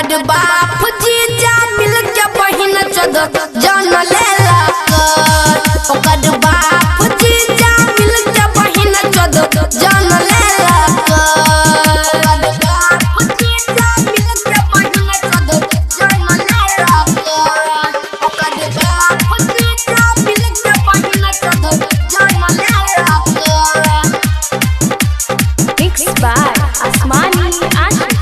ओकर बाप जीजा मिल के बहिन चोद जान लेला कर ओकर बाप जीजा मिल के बहिन चोद जान लेला कर ओकर बाप जीजा मिल के बहिन चोद जान लेला कर ओकर बाप जीजा मिल के बहिन चोद जान लेला कर Mixed by Asmani Ashik.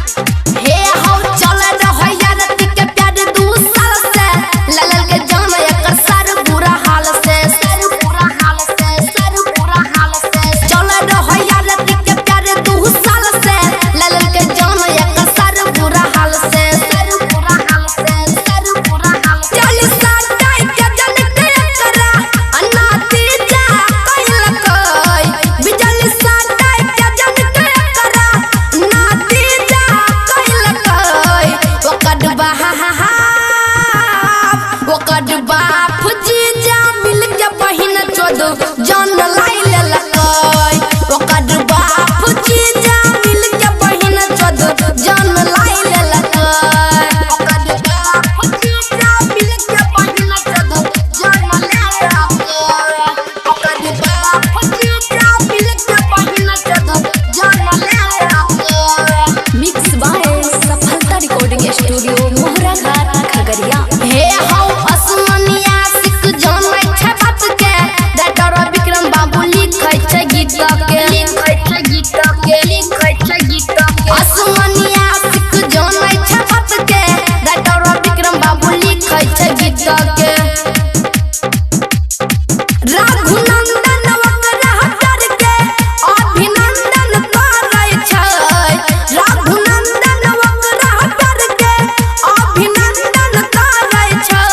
हे हो चल रहैया रति के प्यार 2 साल से ललल के जान एकर सर बुरा हाल से सर बुरा हाल से सर बुरा हाल से चल रहैया रति के प्यार 2 साल से ललल के जान एकर सर बुरा हाल से सर बुरा हाल से सर बुरा हाल से चल साटाई के जन के करा अनाती जा कइल कई बिजली साटाई के जन के करा नाती जा कइल कई ओकर बाप जीजा मिल के बहिन चोद जान लाई लेलकै ओकर बाप जीजा मिल के बहिन चोद जान लाई लेलकै ओकर बाप जीजा मिल के बहिन चोद जान लेलकै ओकर बाप जीजा मिल के बहिन चोद जान लेलकै Mixed by Safalta Recording Studio, Mohra Ghat, Khagariya. हे हौ असमनिया सिक जानै छै बात के डाक्टर विक्रम बाबू लिखै छै गीत के लिखै छै गीत के लिखै छै गीत के असमनिया सिक जानै छै बात के डाक्टर विक्रम बाबू लिखै छै गीत के रघुनंदन ओकरा हटर के अभिनंदन करै छै रघुनंदन ओकरा हटर के अभिनंदन करै छै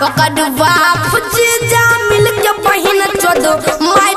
ओकर बाप जीजा मिल के बहिन चोद माय